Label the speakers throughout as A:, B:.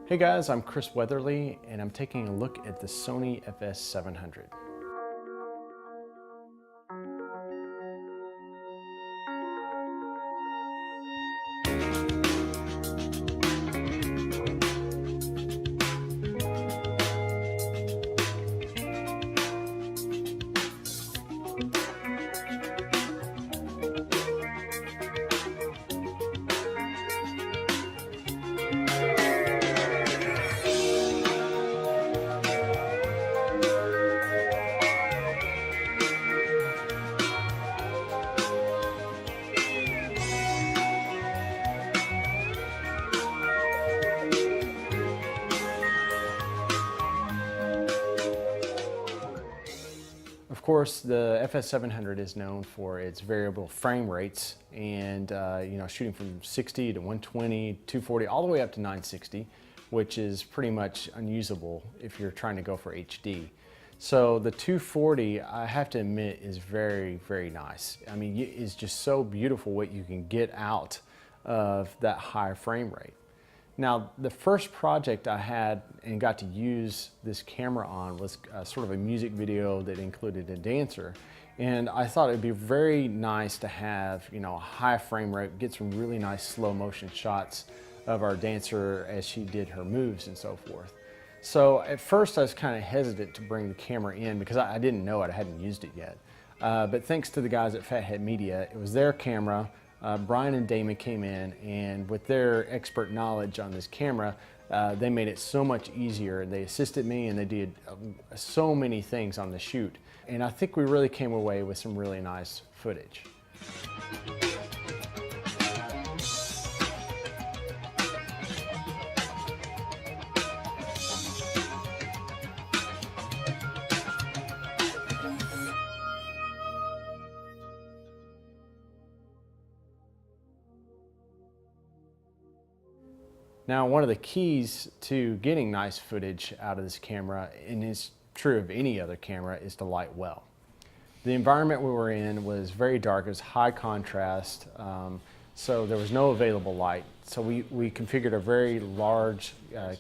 A: Hey guys, I'm Chris Weatherly and I'm taking a look at the Sony FS700. Of course, the FS700 is known for its variable frame rates and shooting from 60 to 120, 240, all the way up to 960, which is pretty much unusable if you're trying to go for HD. So the 240, I have to admit, is very, very nice. I mean, it's just so beautiful what you can get out of that high frame rate. Now, the first project I had and got to use this camera on was sort of a music video that included a dancer. And I thought it'd be very nice to have, a high frame rate, get some really nice slow motion shots of our dancer as she did her moves and so forth. So at first I was kind of hesitant to bring the camera in because I didn't know it, I hadn't used it yet. But thanks to the guys at Fathead Media, it was their camera. Brian and Damon came in, and with their expert knowledge on this camera, they made it so much easier. They assisted me and they did so many things on the shoot. And I think we really came away with some really nice footage. Now, one of the keys to getting nice footage out of this camera, and it's true of any other camera, is to light well. The environment we were in was very dark, it was high contrast, so there was no available light. So we configured a very large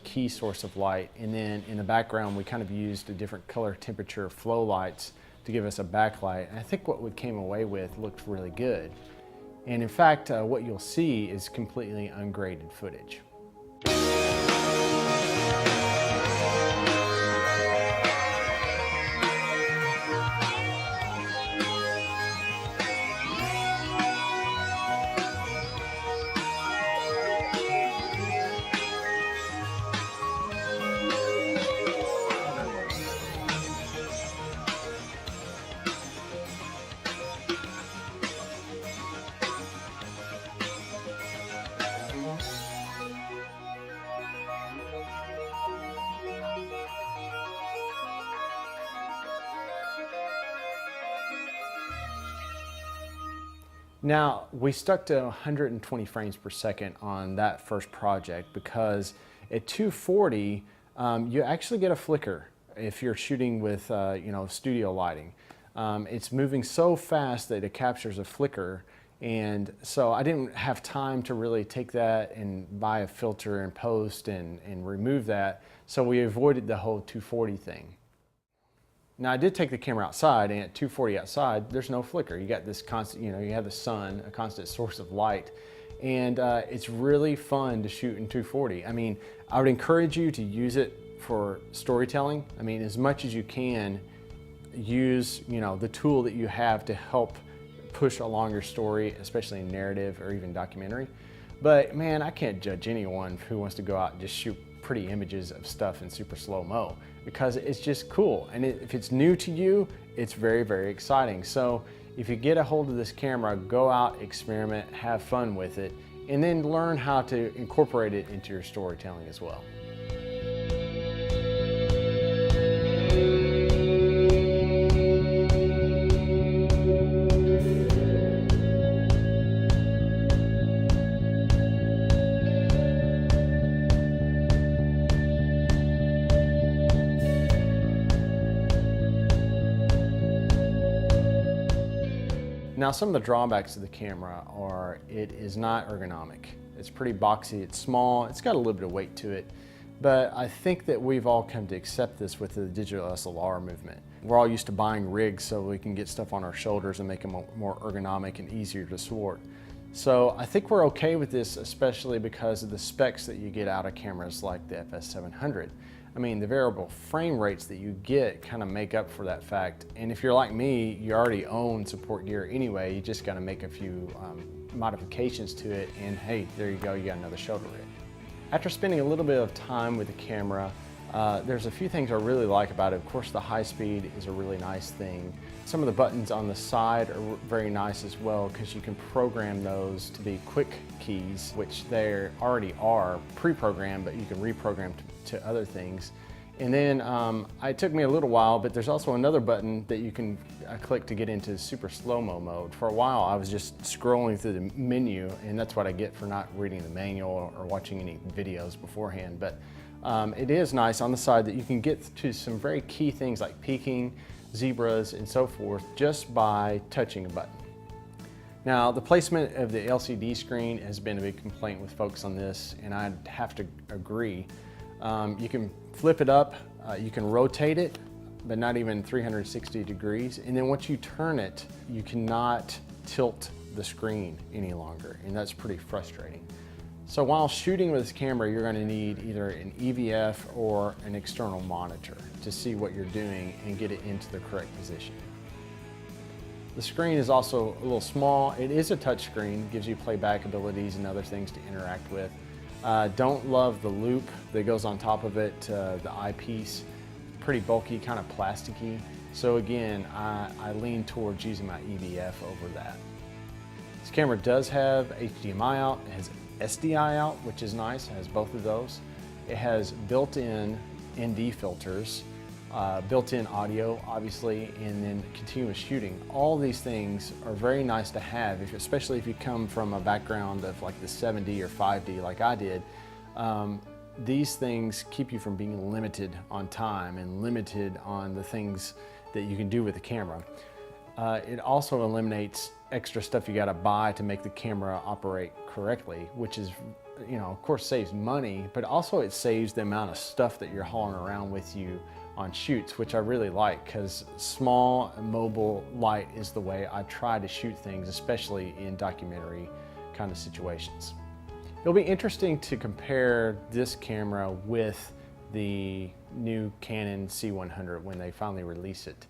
A: key source of light, and then in the background we kind of used a different color temperature flow lights to give us a backlight. And I think what we came away with looked really good. And in fact, what you'll see is completely ungraded footage. Now, we stuck to 120 frames per second on that first project because at 240, you actually get a flicker if you're shooting with studio lighting. It's moving so fast that it captures a flicker, and so I didn't have time to really take that and buy a filter and post and remove that, so we avoided the whole 240 thing. Now, I did take the camera outside, and at 240 outside, there's no flicker. You got this constant, you have the sun, a constant source of light, and it's really fun to shoot in 240. I mean, I would encourage you to use it for storytelling. I mean, as much as you can, use, the tool that you have to help push along your story, especially in narrative or even documentary. But man, I can't judge anyone who wants to go out and just shoot pretty images of stuff in super slow-mo, because it's just cool. And if it's new to you, it's very, very exciting. So if you get a hold of this camera, go out, experiment, have fun with it, and then learn how to incorporate it into your storytelling as well. Now, some of the drawbacks of the camera are it is not ergonomic. It's pretty boxy, it's small, it's got a little bit of weight to it. But I think that we've all come to accept this with the digital SLR movement. We're all used to buying rigs so we can get stuff on our shoulders and make them more ergonomic and easier to sport. So I think we're okay with this, especially because of the specs that you get out of cameras like the FS700. I mean, the variable frame rates that you get kind of make up for that fact. And if you're like me, you already own support gear anyway. You just got to make a few modifications to it, and hey, there you go, you got another shoulder rig. After spending a little bit of time with the camera, there's a few things I really like about it. Of course, the high speed is a really nice thing. Some of the buttons on the side are very nice as well, because you can program those to be quick keys, which they already are pre-programmed, but you can reprogram to other things. And then it took me a little while, but there's also another button that you can click to get into super slow-mo mode. For a while, I was just scrolling through the menu, and that's what I get for not reading the manual or watching any videos beforehand. But it is nice on the side that you can get to some very key things like peaking, zebras, and so forth just by touching a button. Now, the placement of the LCD screen has been a big complaint with folks on this, and I'd have to agree. You can flip it up, you can rotate it, but not even 360 degrees. And then once you turn it, you cannot tilt the screen any longer, and that's pretty frustrating. So while shooting with this camera, you're gonna need either an EVF or an external monitor to see what you're doing and get it into the correct position. The screen is also a little small. It is a touch screen, gives you playback abilities and other things to interact with. Don't love the loop that goes on top of it, the eyepiece. Pretty bulky, kind of plasticky. So again, I lean towards using my EVF over that. This camera does have HDMI out, it has SDI out, which is nice, it has both of those. It has built-in ND filters, built-in audio, obviously, and then continuous shooting. All these things are very nice to have, especially if you come from a background of like the 7D or 5D like I did. These things keep you from being limited on time and limited on the things that you can do with the camera. It also eliminates extra stuff you gotta buy to make the camera operate correctly, which is, you know, of course saves money, but also it saves the amount of stuff that you're hauling around with you on shoots, which I really like, because small, mobile, light is the way I try to shoot things, especially in documentary kind of situations. It'll be interesting to compare this camera with the new Canon C100 when they finally release it.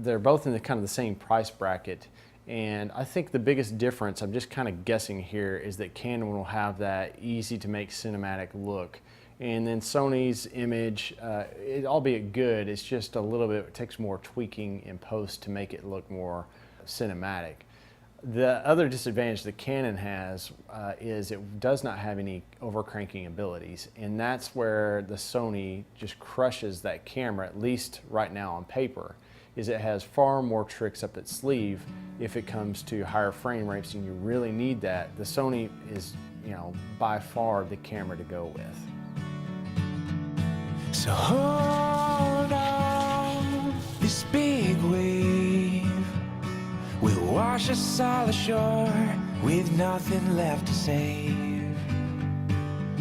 A: They're both in the kind of the same price bracket, and I think the biggest difference, I'm just kind of guessing here, is that Canon will have that easy to make cinematic look, and then Sony's image, albeit good, it's just a little bit, it takes more tweaking in post to make it look more cinematic. The other disadvantage that Canon has is it does not have any overcranking abilities, and that's where the Sony just crushes that camera, at least right now on paper, is it has far more tricks up its sleeve if it comes to higher frame rates and you really need that. The Sony is, you know, by far the camera to go with.
B: So hold on, this big wave will wash us all ashore with nothing left to save.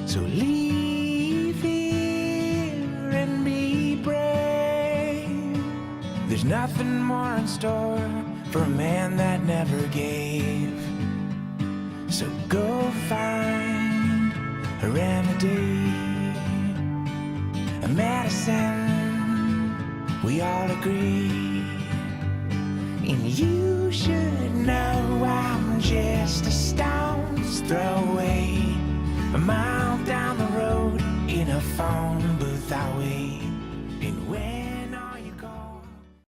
B: So leave here and be brave. There's nothing more in store for a man that never gave. So go find a remedy, a medicine, we all agree. And you should know I'm just a stone's throw